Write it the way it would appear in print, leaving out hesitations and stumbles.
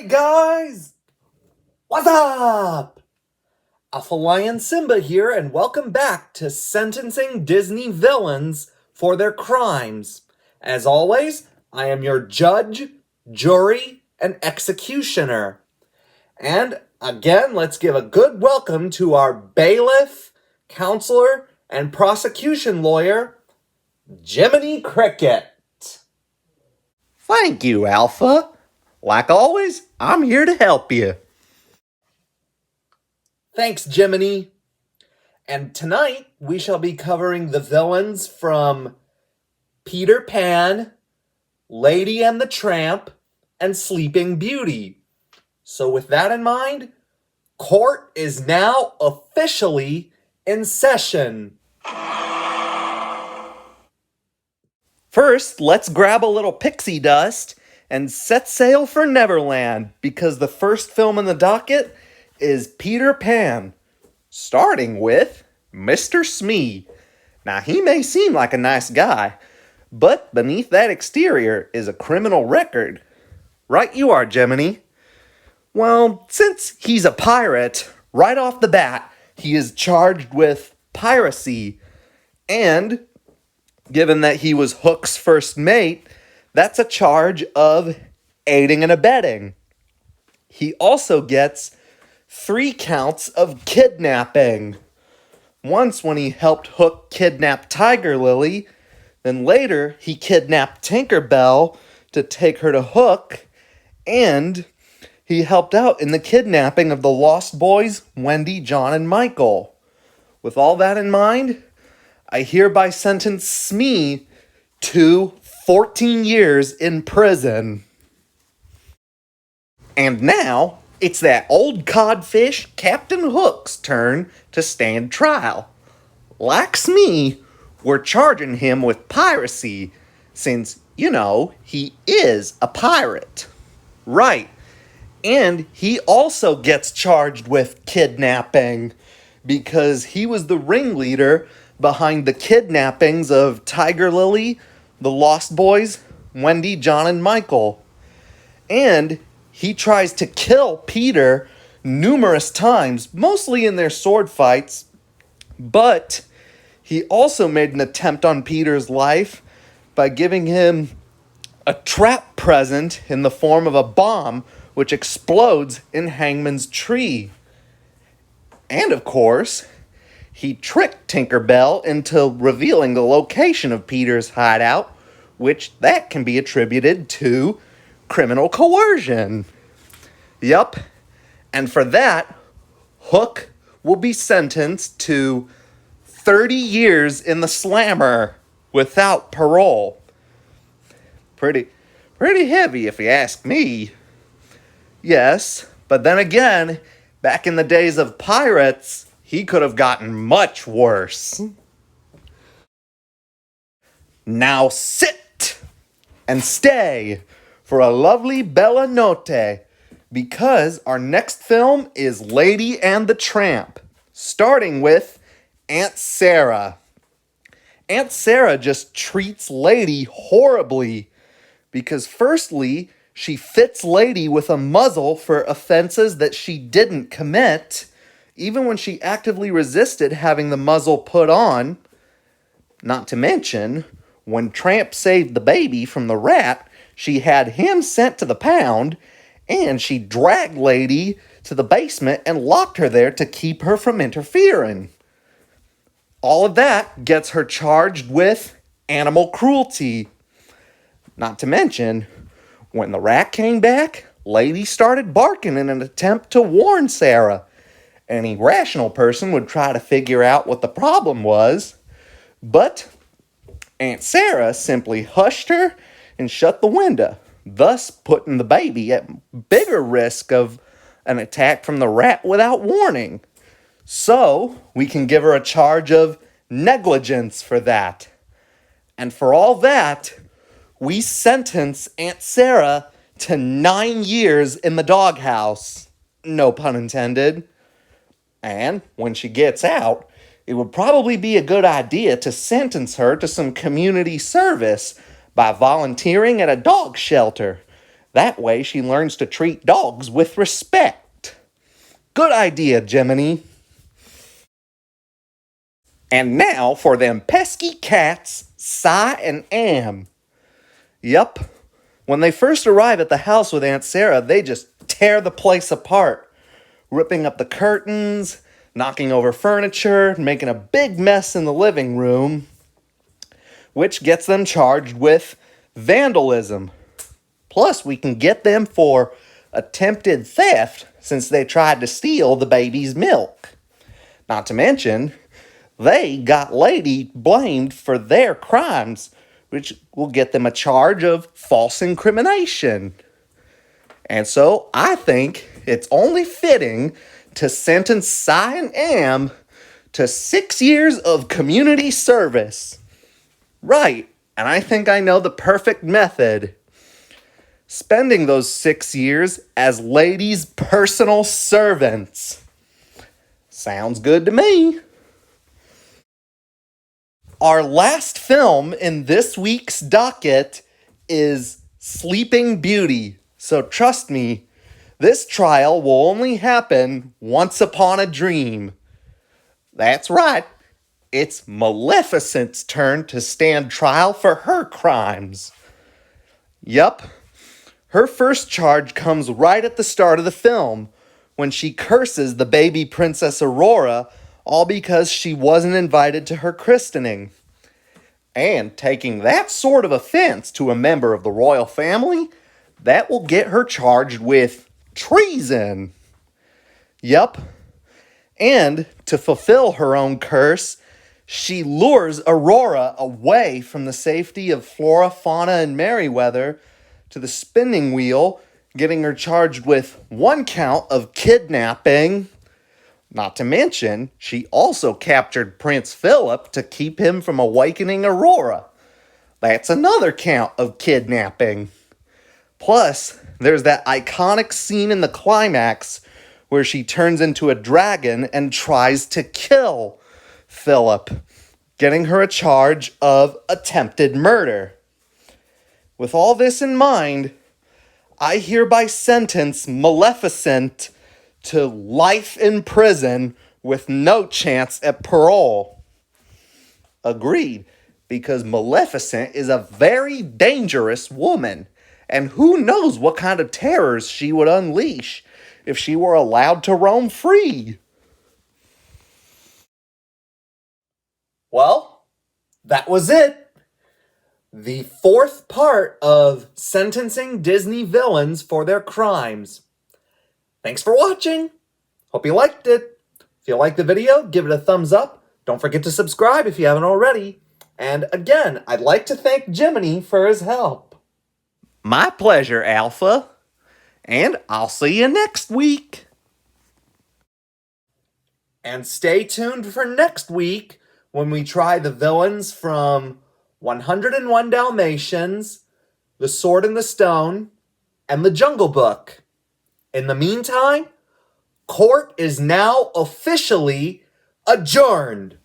Hey guys! What's up? Alpha Lion Simba here, and welcome back to Sentencing Disney Villains for Their Crimes. As always, I am your judge, jury, and executioner. And again, let's give a good welcome to our bailiff, counselor, and prosecution lawyer, Jiminy Cricket. Thank you, Alpha. Like always, I'm here to help you. Thanks, Jiminy. And tonight, we shall be covering the villains from Peter Pan, Lady and the Tramp, and Sleeping Beauty. So with that in mind, court is now officially in session. First, let's grab a little pixie dust and set sail for Neverland, because the first film in the docket is Peter Pan, starting with Mr. Smee. Now, he may seem like a nice guy, but beneath that exterior is a criminal record. Right you are, Gemini. Well, since he's a pirate, right off the bat, he is charged with piracy. And given that he was Hook's first mate, that's a charge of aiding and abetting. He also gets 3 counts of kidnapping. Once when he helped Hook kidnap Tiger Lily, then later he kidnapped Tinkerbell to take her to Hook, and he helped out in the kidnapping of the Lost Boys, Wendy, John, and Michael. With all that in mind, I hereby sentence Smee to 14 years in prison. And now, it's that old codfish Captain Hook's turn to stand trial. Like Smee, we're charging him with piracy, since, he is a pirate. Right. And he also gets charged with kidnapping, because he was the ringleader behind the kidnappings of Tiger Lily, the Lost Boys, Wendy, John, and Michael. And he tries to kill Peter numerous times, mostly in their sword fights, but he also made an attempt on Peter's life by giving him a trap present in the form of a bomb which explodes in Hangman's tree. And of course, he tricked Tinkerbell into revealing the location of Peter's hideout, which that can be attributed to criminal coercion. Yup, and for that, Hook will be sentenced to 30 years in the slammer without parole. Pretty heavy if you ask me. Yes, but then again, back in the days of pirates, he could have gotten much worse. Now sit and stay for a lovely bella notte, because our next film is Lady and the Tramp, starting with Aunt Sarah. Aunt Sarah just treats Lady horribly, because firstly, she fits Lady with a muzzle for offenses that she didn't commit, even when she actively resisted having the muzzle put on. Not to mention, when Tramp saved the baby from the rat, she had him sent to the pound, and she dragged Lady to the basement and locked her there to keep her from interfering. All of that gets her charged with animal cruelty. Not to mention, when the rat came back, Lady started barking in an attempt to warn Sarah. Any rational person would try to figure out what the problem was, but Aunt Sarah simply hushed her and shut the window, thus putting the baby at bigger risk of an attack from the rat without warning. So, we can give her a charge of negligence for that. And for all that, we sentence Aunt Sarah to 9 years in the doghouse. No pun intended. And when she gets out, it would probably be a good idea to sentence her to some community service by volunteering at a dog shelter. That way she learns to treat dogs with respect. Good idea, Jiminy. And now for them pesky cats, Cy and Am. Yup. When they first arrive at the house with Aunt Sarah, they just tear the place apart, ripping up the curtains, knocking over furniture, making a big mess in the living room, which gets them charged with vandalism. Plus, we can get them for attempted theft since they tried to steal the baby's milk. Not to mention, they got Lady blamed for their crimes, which will get them a charge of false incrimination. And so I think it's only fitting to sentence Cy and Am to 6 years of community service. Right, and I think I know the perfect method. Spending those 6 years as Lady's personal servants. Sounds good to me. Our last film in this week's docket is Sleeping Beauty. So trust me, this trial will only happen once upon a dream. That's right, it's Maleficent's turn to stand trial for her crimes. Yup, her first charge comes right at the start of the film, when she curses the baby Princess Aurora, all because she wasn't invited to her christening. And taking that sort of offense to a member of the royal family, that will get her charged with treason. Yup. And to fulfill her own curse, she lures Aurora away from the safety of Flora, Fauna, and Merryweather to the spinning wheel, getting her charged with 1 count of kidnapping. Not to mention, she also captured Prince Philip to keep him from awakening Aurora. That's another count of kidnapping. Plus, there's that iconic scene in the climax where she turns into a dragon and tries to kill Philip, getting her a charge of attempted murder. With all this in mind, I hereby sentence Maleficent to life in prison with no chance at parole. Agreed, because Maleficent is a very dangerous woman, and who knows what kind of terrors she would unleash if she were allowed to roam free. Well, that was it. The 4th part of sentencing Disney villains for their crimes. Thanks for watching. Hope you liked it. If you liked the video, give it a thumbs up. Don't forget to subscribe if you haven't already. And again, I'd like to thank Jiminy for his help. My pleasure, Alpha. And I'll see you next week. And stay tuned for next week when we try the villains from 101 Dalmatians, The Sword and the Stone, and The Jungle Book. In the meantime, court is now officially adjourned.